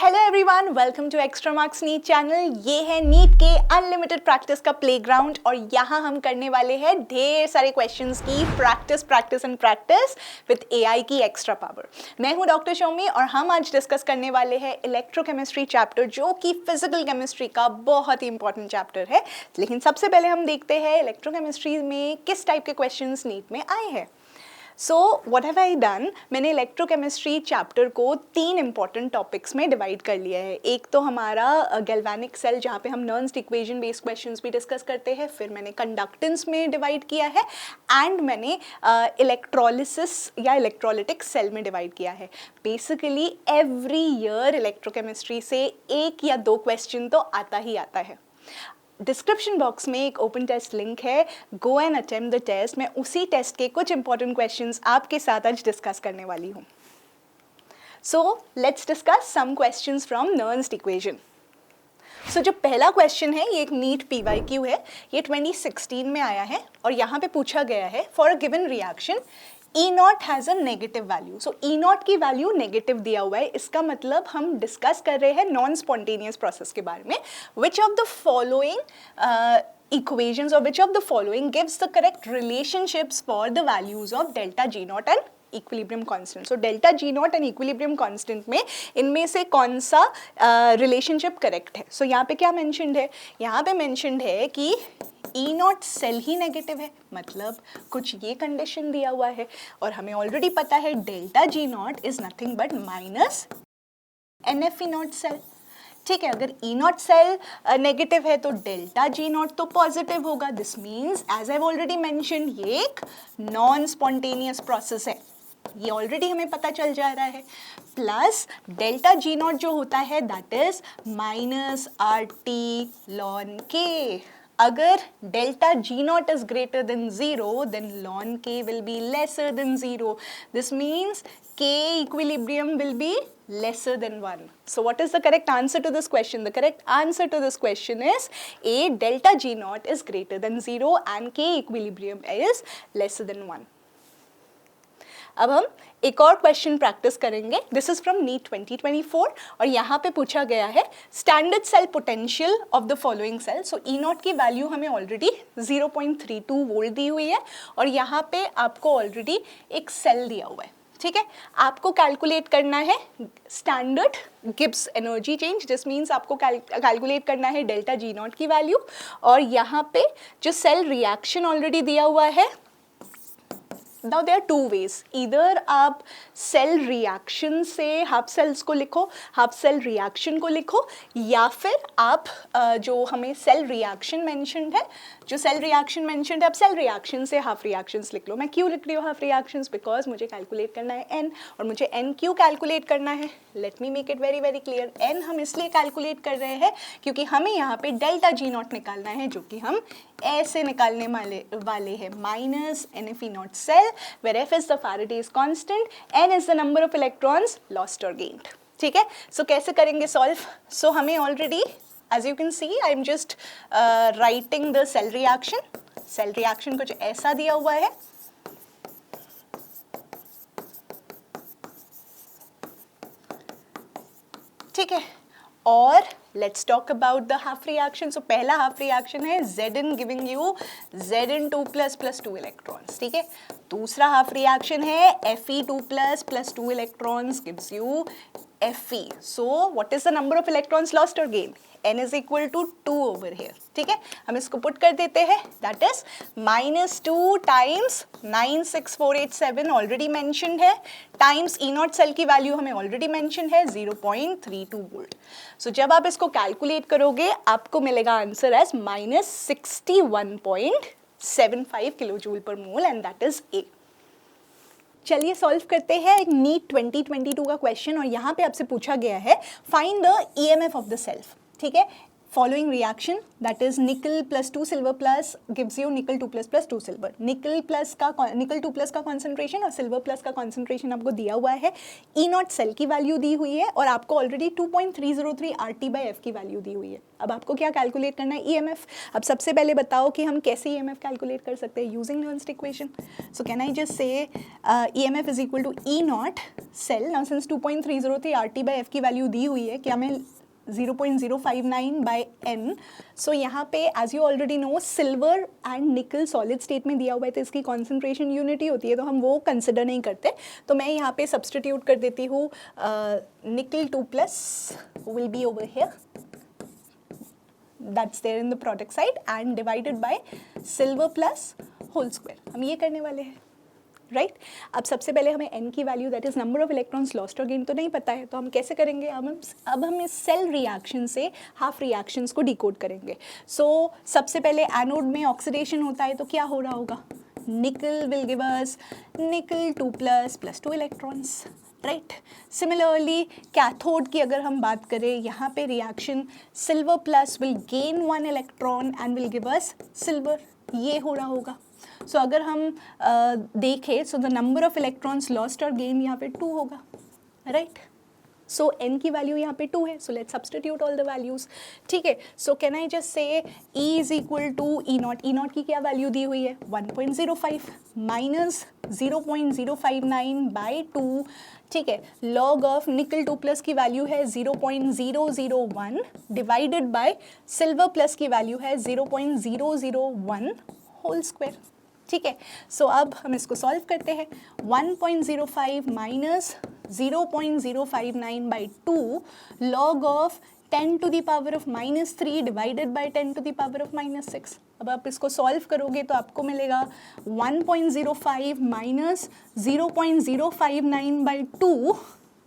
Hello everyone, welcome to extra marks NEET channel. ये है NEET के अनलिमिटेड प्रैक्टिस का प्लेग्राउंड और यहाँ हम करने वाले हैं ढेर सारे क्वेश्चंस की प्रैक्टिस विद एआई की एक्स्ट्रा पावर। मैं हूँ डॉक्टर शौमी और हम आज डिस्कस करने वाले हैं इलेक्ट्रोकेमिस्ट्री चैप्टर, जो कि फिजिकल केमिस्ट्री का बहुत ही इंपॉर्टेंट चैप्टर है। लेकिन सबसे पहले हम देखते हैं इलेक्ट्रोकेमिस्ट्री में किस टाइप के क्वेश्चंस नीट में आए हैं। So what have I done, मैंने इलेक्ट्रोकेमिस्ट्री चैप्टर को 3 इंपॉर्टेंट टॉपिक्स में डिवाइड कर लिया है। एक तो हमारा गैल्वेनिक सेल, जहाँ पे हम नर्न्स इक्वेशन बेस्ड क्वेश्चंस भी डिस्कस करते हैं। फिर मैंने कंडक्टेंस में डिवाइड किया है एंड मैंने इलेक्ट्रोलिसिस या इलेक्ट्रोलिटिक सेल में डिवाइड किया है। बेसिकली एवरी ईयर इलेक्ट्रोकेमिस्ट्री से 1 या 2 क्वेश्चन तो आता ही आता है। डिस्क्रिप्शन बॉक्स में एक ओपन टेस्ट लिंक है, go and attempt the test. मैं उसी टेस्ट के कुछ इंपॉर्टेंट क्वेश्चंस आपके साथ आज डिस्कस करने वाली हूँ। So let's discuss some questions from Nernst equation. So जो पहला क्वेश्चन है ये एक नीट PYQ है, ये 2016 में आया है और यहाँ पे पूछा गया है for a given reaction E0 has a negative value. So E0 की वैल्यू नेगेटिव दिया हुआ है, इसका मतलब हम डिस्कस कर रहे हैं नॉन स्पॉन्टेनियस प्रोसेस के बारे में। Which of the following equations or which of the following gives the correct relationships for the values of delta G0 and equilibrium constant. So delta G0 and equilibrium constant में इनमें से कौन सा relationship correct है। So यहाँ पे क्या mentioned है, यहाँ पे मेंशन्ड है कि E0 सेल ही नेगेटिव है, मतलब कुछ ये कंडीशन दिया हुआ है और हमें ऑलरेडी पता है delta G0 is nothing but minus NF-E0 cell. ठीक है, अगर E0 सेल नेगेटिव है तो डेल्टा G0 तो पॉजिटिव होगा। This means as I already mention ये एक नॉन स्पॉन्टेनियस प्रोसेस है, ये ऑलरेडी हमें पता चल जा रहा है। प्लस डेल्टा G0 जो होता है that is minus RT ln K। अगर delta G0 is greater than 0 then ln K will be lesser than 0. This means K equilibrium will be lesser than 1. So what is the correct answer to this question? The correct answer to this question is A, delta G0 is greater than 0 and K equilibrium is lesser than 1. अब हम एक और question practice करेंगे। This is from NEET 2024 और यहाँ पे पूछा गया है standard cell potential of the following cell. So E0 की वैल्यू हमें ऑलरेडी 0.32 वोल्ट दी हुई है और यहाँ पे आपको ऑलरेडी एक सेल दिया हुआ है। ठीक है, आपको कैलकुलेट करना है standard Gibbs energy change. This means आपको कैलकुलेट करना है डेल्टा G0 की वैल्यू और यहाँ पे जो सेल रिएक्शन ऑलरेडी दिया हुआ है। Now there are 2 ways, either आप सेल रिएक्शन से हाफ सेल्स को लिखो, हाफ सेल रिएक्शन को लिखो, या फिर आप जो हमें सेल रिएक्शन मेंशन्ड है, जो सेल रिएक्शन मेंशन्ड है, आप सेल रिएक्शन से हाफ रिएक्शंस लिख लो। मैं क्यों लिख रही हूँ हाफ रिएक्शंस? बिकॉज मुझे कैलकुलेट करना है n, और मुझे n क्यों कैलकुलेट करना है, let me make it very very clear. n हम इसलिए कैलकुलेट कर रहे हैं क्योंकि हमें यहाँ पे डेल्टा G0 निकालना है, जो कि हम ऐसे निकालने वाले हैं, minus NF-E0 cell where F is the Faraday's constant, N is the number of electrons lost or gained. ठीक है, सो कैसे करेंगे सॉल्व? सो हमें already as you can see I am just writing the cell reaction. Cell reaction कुछ ऐसा दिया हुआ है। ठीक है, और let's talk about the half reaction. So पहला हाफ रिएक्शन है Zn giving you Zn2 plus 2 electrons. ठीक है, दूसरा हाफ रिएक्शन है Fe2 plus 2 electrons gives you Fe. So what is the number of electrons lost or gained? N is equal to 2 over here. ठीक है, हम इसको put कर देते हैं, that is -2 times 96487 already mentioned है, टाइम्स E0 सेल की value हमें ऑलरेडी मेंशन है 0.32 वोल्ट। सो जब आप इसको कैलकुलेट करोगे आपको मिलेगा आंसर एज -61.75 किलो जूल पर mole and that is A। चलिए सॉल्व करते हैं एक नीट 2022 का क्वेश्चन और यहाँ पे आपसे पूछा गया है find the EMF of the self. ठीक है, following reaction, that is nickel plus 2 silver plus gives you nickel 2 plus 2 silver. nickel 2 plus का concentration और silver plus का concentration आपको दिया हुआ है, E नॉट सेल की वैल्यू दी हुई है और आपको ऑलरेडी 2.303 RT/F की वैल्यू दी हुई है. अब आपको क्या कैलकुलेट करना है? EMF. अब सबसे पहले बताओ कि हम कैसे EMF कैलकुलेट कर सकते हैं using Nernst equation. So can I just say EMF is equal to E not cell. Now since 2.303 RT/F की वैल्यू दी हुई है, क्या मैं 0.059 by n. So यहाँ पे as you already know silver and निकल सॉलिड स्टेट में दिया हुआ है तो इसकी कॉन्सेंट्रेशन यूनिटी होती है तो हम वो कंसिडर नहीं करते. तो मैं यहाँ पे सब्सटीट्यूट कर देती हूँ nickel 2 plus will be over here, that's there in the product side and divided by silver plus whole square. हम ये करने वाले हैं, राइट. अब सबसे पहले हमें n की value that is number of electrons lost और गेन तो नहीं पता है, तो हम कैसे करेंगे? अब हम इस सेल रिएक्शन से हाफ रिएक्शंस को डिकोड करेंगे. सो सबसे पहले एनोड में ऑक्सीडेशन होता है तो क्या हो रहा होगा? निकल विल गिव अस निकल 2 plus 2 electrons, right. Similarly cathode की अगर हम बात करें, यहाँ पे reaction silver plus will gain 1 electron and will give us silver, ये हो रहा होगा. सो अगर हम देखें so the number of electrons lost और गेन यहाँ पे 2 होगा, राइट. सो n की वैल्यू यहाँ पे 2 है, so let's substitute all the values. ठीक है. So can I just say E is equal to E not. E not की क्या वैल्यू दी हुई है? 1.05 माइनस 0.059 बाई 2. ठीक है. लॉग ऑफ निकल 2 प्लस की वैल्यू है 0.001 डिवाइडेड बाय सिल्वर प्लस की वैल्यू है 0.001 होल स्क्वायर. ठीक है. सो अब हम इसको सॉल्व करते हैं. 1.05 minus 0.059 by 2 log of 10 to the power of minus 3 divided by 10 to the power of minus 6. अब आप इसको सॉल्व करोगे तो आपको मिलेगा 1.05 माइनस 0.059 बाई 2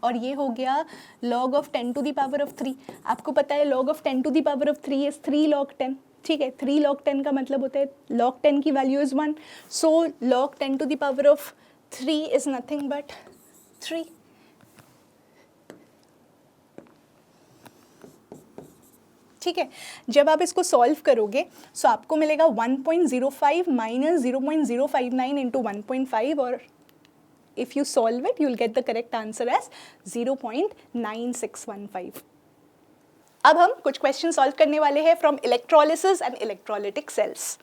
और ये हो गया log of 10 to the power of 3. आपको पता है log of 10 to the power of 3 is 3 log 10. ठीक है. 3 log 10 का मतलब होता है log 10 की value is 1. So log 10 to the power of 3 is nothing but 3. ठीक है. जब आप इसको सॉल्व करोगे सो आपको मिलेगा 1.05 माइनस 0.059 इंटू 1.5 और if you solve it you'll get the correct answer as 0.9615. अब हम कुछ क्वेश्चन सॉल्व करने वाले हैं from electrolysis and electrolytic cells.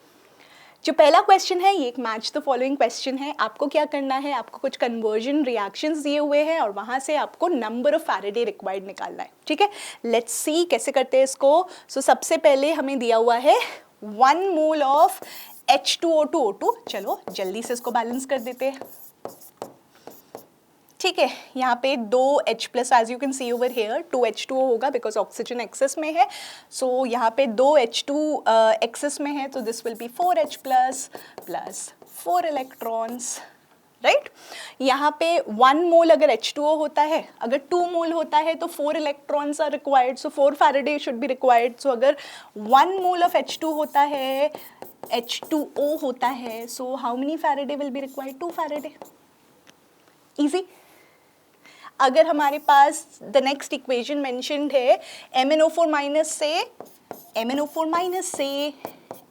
जो पहला क्वेश्चन है ये एक मैच द फॉलोइंग क्वेश्चन है. आपको क्या करना है? आपको कुछ कन्वर्जन रिएक्शंस दिए हुए हैं और वहाँ से आपको नंबर ऑफ फैराडे रिक्वायर्ड निकालना है. ठीक है. लेट्स सी कैसे करते हैं इसको. सो सबसे पहले हमें दिया हुआ है 1 मोल ऑफ H2O2O2. चलो जल्दी से इसको बैलेंस कर देते हैं. ठीक है. यहाँ पे 2H plus as you can see over here 2H2O होगा बिकॉज ऑक्सीजन एक्सेस में है. सो यहाँ पे 2H2 एक्सेस में है तो this will be 4H plus 4 electrons, right. यहाँ पे 1 मोल अगर H2O होता है, अगर 2 मोल होता है तो 4 electrons are required, so 4 faraday should be required. So अगर 1 मोल ऑफ H2 होता है, H2O होता है, so how many Faraday will be required? 2 Faraday. Easy. अगर हमारे पास द नेक्स्ट इक्वेशन मेंशन्ड है MnO4 माइनस से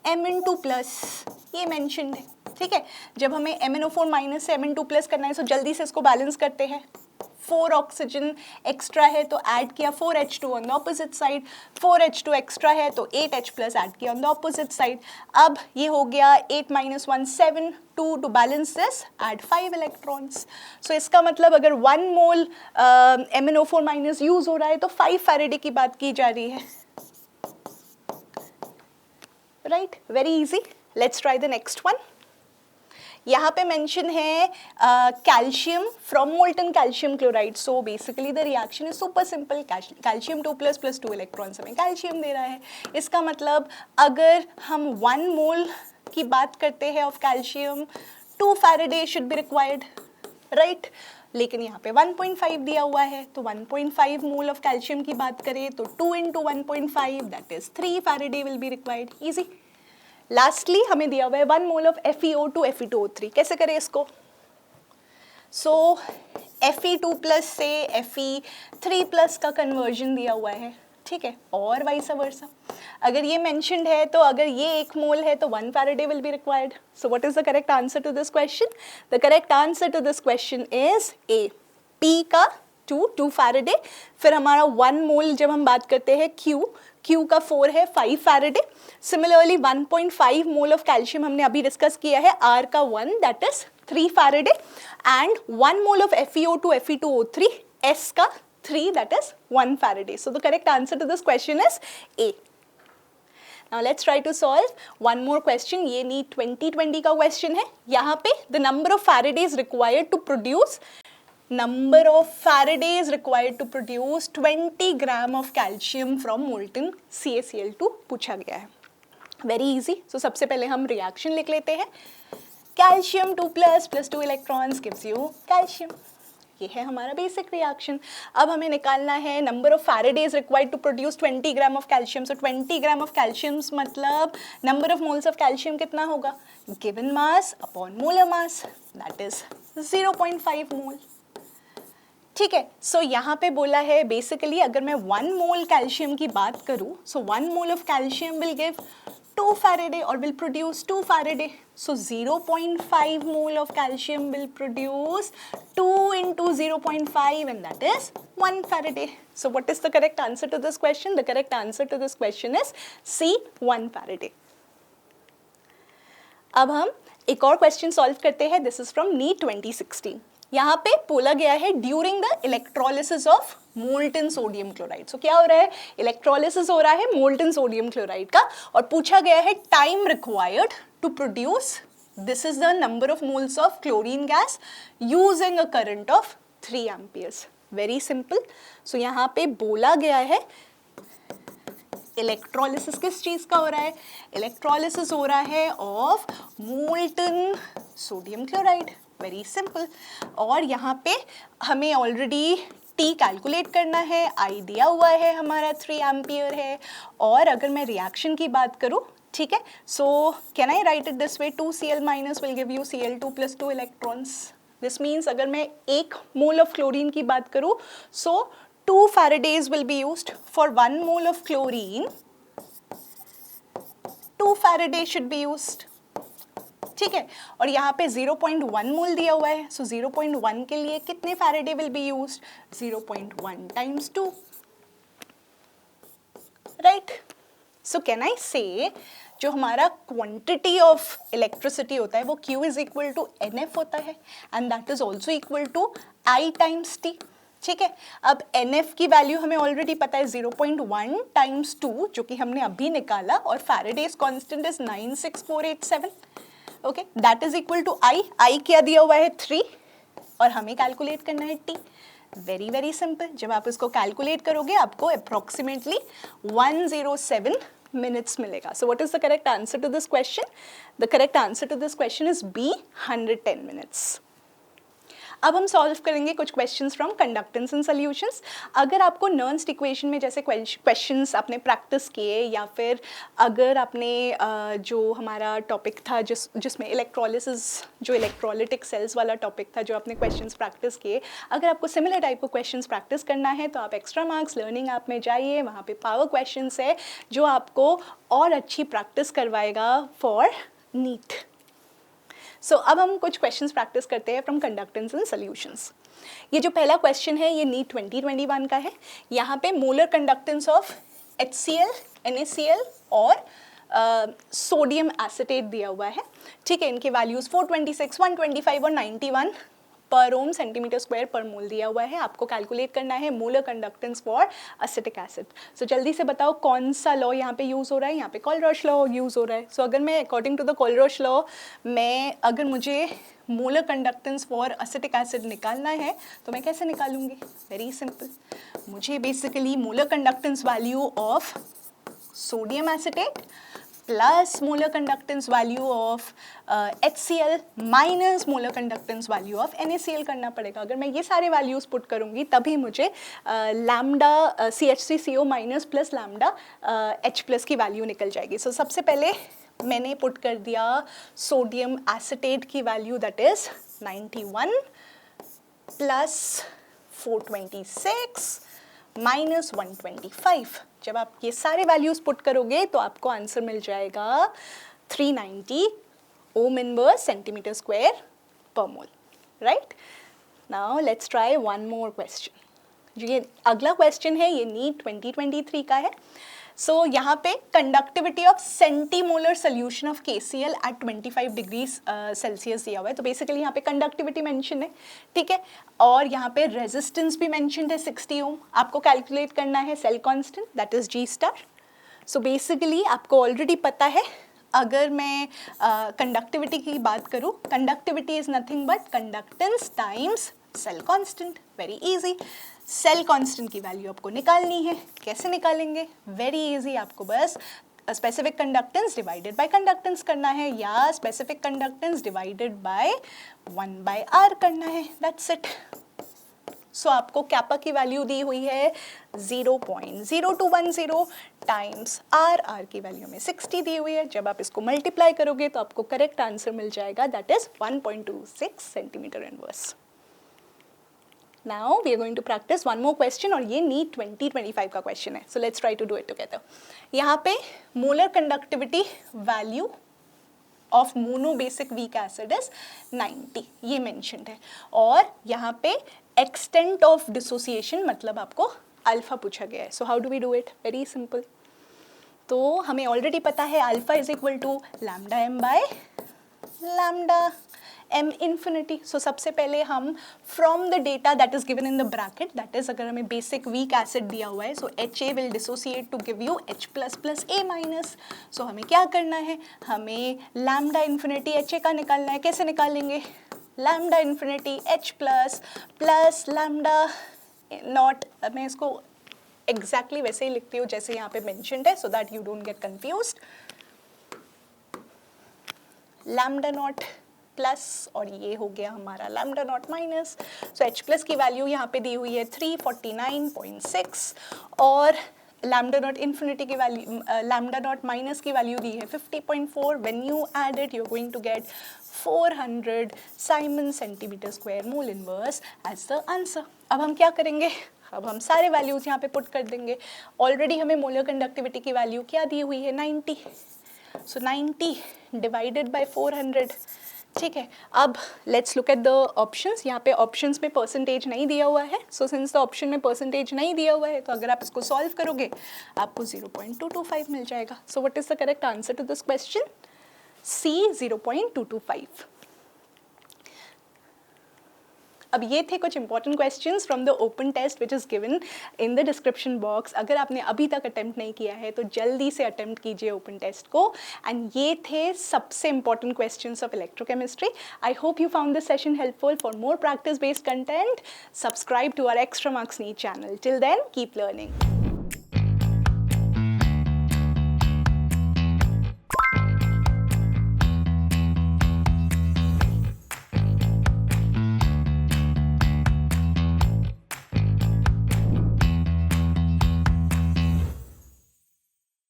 Mn2 प्लस, ये मेंशन्ड है. ठीक है. जब हमें MnO4 माइनस से Mn2 प्लस करना है तो जल्दी से इसको बैलेंस करते हैं. 4 ऑक्सीजन एक्स्ट्रा है तो ऐड किया 4H2 on the opposite side, 4H2 extra है तो 8H प्लस ऐड किया ऑन द ऑपोजिट साइड. अब ये हो गया 8 minus 1 7 2 to balance this add 5 electrons. So इसका मतलब अगर 1 मोल MnO4 माइनस यूज हो रहा है तो 5 फैराडे की बात की जा रही है, right. Very easy. Let's try the next one. यहाँ पे मेंशन है calcium from molten calcium chloride. So basically the reaction is super simple. Calcium 2 plus 2 electrons हमें कैल्शियम दे रहा है. इसका मतलब अगर हम 1 मोल की बात करते हैं of calcium 2 Faraday should be required, right. लेकिन यहाँ पे 1.5 दिया हुआ है तो 1.5 मोल ऑफ कैल्शियम की बात करें तो 2 into 1.5 that is 3 Faraday will be required. Easy. Lastly हमें दिया हुआ है 1 मोल ऑफ FeO2 Fe2O3. कैसे करें इसको? सो Fe2 प्लस से Fe3 प्लस का कन्वर्जन दिया हुआ है. ठीक है, और वाइस वर्सा। अगर ये मेंशन्ड है तो अगर ये 1 मोल है तो 1 faraday will be required. So what is the correct answer to this question? The correct answer to this question is A, P का 2 फैराडे। फिर हमारा 1 मोल जब हम बात करते हैं Q का 4 है 5 Faraday. Similarly 1.5 mole of calcium हमने अभी डिस्कस किया है, R का 1 that is 3 Faraday, and 1 mole of FeO2 Fe2O3 S का 3 that is 1 Faraday. So the correct answer to this question is A. Now let's try to solve one more question. ये NEET 2020 का question है। यहाँ पे the number of Faradays required to produce 20 gram of calcium from molten CaCl2 पूछा गया है। Very easy. So सबसे पहले हम reaction लिख लेते हैं। Calcium 2 plus 2 electrons gives you calcium. ये है हमारा बेसिक रिएक्शन। अब हमें निकालना है number of faradays required to produce 20 gram of calcium. So 20 gram of calcium मतलब number of moles of calcium कितना होगा? Given mass upon molar mass, that is 0.5 mole. ठीक है, सो यहाँ पे बोला है बेसिकली अगर मैं 1 मोल कैल्शियम की बात करूँ, सो 1 mole of calcium will give 2 Faraday or will produce 2 Faraday. So 0.5 mole of calcium will produce 2 into 0.5 and that is 1 Faraday. So what is the correct answer to this question? The correct answer to this question is C, 1 Faraday. अब हम एक और question solve करते हैं। This is from NEET 2016। यहाँ पे बोला गया है during the electrolysis of molten sodium chloride. So क्या हो रहा है? इलेक्ट्रोलिसिस हो रहा है मोल्टन सोडियम क्लोराइड का, और पूछा गया है time required to produce, this is the number of moles of chlorine gas using a current of 3 amperes. Very simple. So यहाँ पे बोला गया है इलेक्ट्रोलिसिस किस चीज का हो रहा है? इलेक्ट्रोलिसिस हो रहा है of molten sodium chloride. Very simple. और यहाँ पे हमें ऑलरेडी T कैलकुलेट करना है, I दिया हुआ है हमारा 3 एम्पियर है। और अगर मैं रिएक्शन की बात करूँ, ठीक है, so can I right it this way, 2Cl minus will give you Cl2 plus 2 electrons. This means अगर मैं 1 मोल ऑफ क्लोरीन की बात करूँ, सो 2 Faradays will be used for 1 mole of chlorine. 2 Faraday should be used. ठीक है, और यहाँ पे 0.1 मोल दिया हुआ है, सो 0.1 के लिए कितने Faraday will be used? 0.1 times 2, right? So can I से जो हमारा क्वांटिटी ऑफ इलेक्ट्रिसिटी होता है वो Q is equal to NF होता है, and that is also equal to I times T। ठीक है, अब NF की वैल्यू हमें ऑलरेडी पता है 0.1 टाइम्स 2 जो कि हमने अभी निकाला, और Faraday's constant is 96487। Okay, that is equal to I क्या दिया हुआ है 3, और हमें कैलकुलेट करना है T। Very very simple. जब आप इसको कैलकुलेट करोगे आपको अप्रोक्सीमेटली 107 minutes मिलेगा। So what is the correct answer to this question? The correct answer to this question is B, 110 minutes. अब हम सॉल्व करेंगे कुछ questions from conductance and solutions. अगर आपको नर्न्स्ट इक्वेशन में जैसे क्वेश्चंस आपने प्रैक्टिस किए, या फिर अगर आपने जो हमारा टॉपिक था जिसमें इलेक्ट्रोलिसिस, जो इलेक्ट्रोलिटिक सेल्स वाला टॉपिक था, जो आपने क्वेश्चंस प्रैक्टिस किए, अगर आपको सिमिलर टाइप को क्वेश्चंस प्रैक्टिस करना है तो आप एक्स्ट्रा मार्क्स लर्निंग ऐप में जाइए, वहाँ पे पावर क्वेश्चंस है जो आपको और अच्छी प्रैक्टिस करवाएगा फॉर नीट। सो अब हम कुछ क्वेश्चंस प्रैक्टिस करते हैं फ्रॉम कंडक्टेंस एंड सॉल्यूशंस। ये जो पहला क्वेश्चन है ये नीट 2021 का है। यहाँ पे molar conductance of HCl, NaCl और सोडियम एसिटेट दिया हुआ है। ठीक है, इनके वैल्यूज 426, 125 और 91 पर ओम सेंटीमीटर स्क्वायर पर मोल दिया हुआ है। आपको कैलकुलेट करना है molar conductance for acetic acid. So जल्दी से बताओ कौन सा लॉ यहाँ पे यूज़ हो रहा है? यहाँ पे कोलरॉश लॉ यूज़ हो रहा है। सो अगर मैं according to the Kohlrausch law अगर मुझे molar conductance for acetic acid निकालना है तो मैं कैसे निकालूंगी? Very simple. मुझे basically molar conductance value of sodium acetate plus molar conductance value of HCl minus molar conductance value of NaCl करना पड़ेगा। अगर मैं ये सारे वैल्यूज़ पुट करूँगी तभी मुझे lambda CH3CO minus plus lambda H plus की वैल्यू निकल जाएगी। सो सबसे पहले मैंने पुट कर दिया सोडियम एसिटेट की value, that is 91 plus 426 minus 125। जब आप ये सारे वैल्यूज पुट करोगे तो आपको आंसर मिल जाएगा 390 ohm inverse centimetre square per mole, right. Now let's try one more question. जो ये अगला क्वेश्चन है ये नीट 2023 का है। सो यहाँ पे conductivity of centimolar solution of KCl at 25 degree Celsius दिया हुआ है। तो बेसिकली यहाँ पे कंडक्टिविटी मेंशन है, ठीक है, और यहाँ पे रेजिस्टेंस भी मेंशन्ड है 60 ओम। आपको कैलकुलेट करना है cell constant, that is G star. So basically आपको ऑलरेडी पता है, अगर मैं कंडक्टिविटी की बात करूँ, conductivity is nothing but conductance times cell constant. Very easy. Cell constant की वैल्यू आपको निकालनी है। कैसे निकालेंगे? वेरी इजी, आपको बस specific conductance divided by conductance करना है या specific conductance divided bye 1/r करना है, दैट्स इट। सो आपको कैपा की वैल्यू दी हुई है 0.0210 टाइम्स r की वैल्यू में 60 दी हुई है। जब आप इसको मल्टीप्लाई करोगे तो आपको करेक्ट आंसर मिल जाएगा, that is 1.26 centimetre inverse. Now we are going to practice one more question और ये नीट 2025 का क्वेश्चन है। So let's try to do it together. यहाँ पे molar conductivity value of monobasic weak acid is 90, ये mentioned है। और यहाँ पे एक्सटेंट ऑफ डिसोसिएशन मतलब आपको अल्फा पूछा गया है। So how do we do it? Very simple. तो हमें ऑलरेडी पता है alpha is equal to lambda m by lambda m infinity। So सबसे पहले हम from the data that is given in the bracket, that is अगर हमें basic weak acid दिया हुआ है, so HA will dissociate to give you H plus plus A minus. सो हमें क्या करना है, हमें लैम्डा इन्फिनिटी HA का निकालना है। कैसे निकालेंगे? Lambda infinity H plus plus lambda naught, मैं इसको एग्जैक्टली वैसे ही लिखती हूँ जैसे यहाँ पे मेंशन्ड है, so that you don't get confused. Lambda not plus और ये हो गया हमारा lambda not minus. So H plus की वैल्यू यहाँ पे दी हुई है 349.6 और लैम्डा नॉट इन्फिनिटी की वैल्यू, लैम्डा नॉट माइनस की वैल्यू दी है 50.4। When you add it you are going to get 400 siemens centimetre square mole inverse as the answer. अब हम क्या करेंगे? अब हम सारे वैल्यूज यहाँ पे पुट कर देंगे। ऑलरेडी हमें मोलर कंडक्टिविटी की वैल्यू क्या दी हुई है? 90। सो 90 डिवाइडेड बाय 400, ठीक है। अब let's look at the options. यहाँ पे ऑप्शंस में परसेंटेज नहीं दिया हुआ है, सो सिंस द ऑप्शन में परसेंटेज नहीं दिया हुआ है तो अगर आप इसको सॉल्व करोगे आपको 0.225 मिल जाएगा। So what is the correct answer to this question? C 0.225। अब ये थे कुछ important questions from the open test which is given in the description box. अगर आपने अभी तक अटेम्प्ट नहीं किया है तो जल्दी से अटेम्प्ट कीजिए ओपन टेस्ट को। एंड ये थे सबसे important questions of electrochemistry. I hope you found this session helpful. For more practice based content subscribe to our extra marks NEET channel. Till then keep learning.